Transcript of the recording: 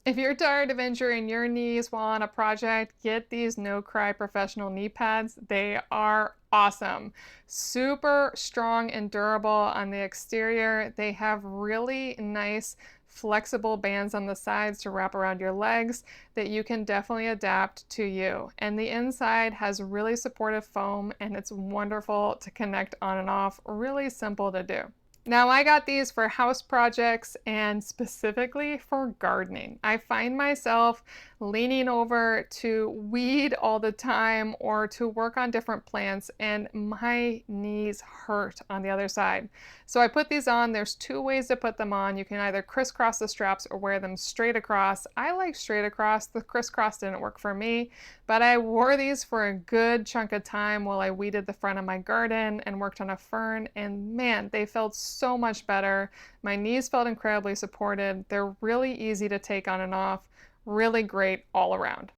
If you're tired of injuring your knees while on a project, get these NoCry Professional Knee Pads. They are awesome. Super strong and durable on the exterior. They have really nice flexible bands on the sides to wrap around your legs that you can definitely adapt to you. And the inside has really supportive foam and it's wonderful to connect on and off. Really simple to do. Now, I got these for house projects and specifically for gardening. I find myself leaning over to weed all the time or to work on different plants, and my knees hurt on the other side. So I put these on. There's two ways to put them on. You can either crisscross the straps or wear them straight across. I like straight across. The crisscross didn't work for me, but I wore these for a good chunk of time while I weeded the front of my garden and worked on a fern, and man, they felt so much better. My knees felt incredibly supported. They're really easy to take on and off. Really great all around.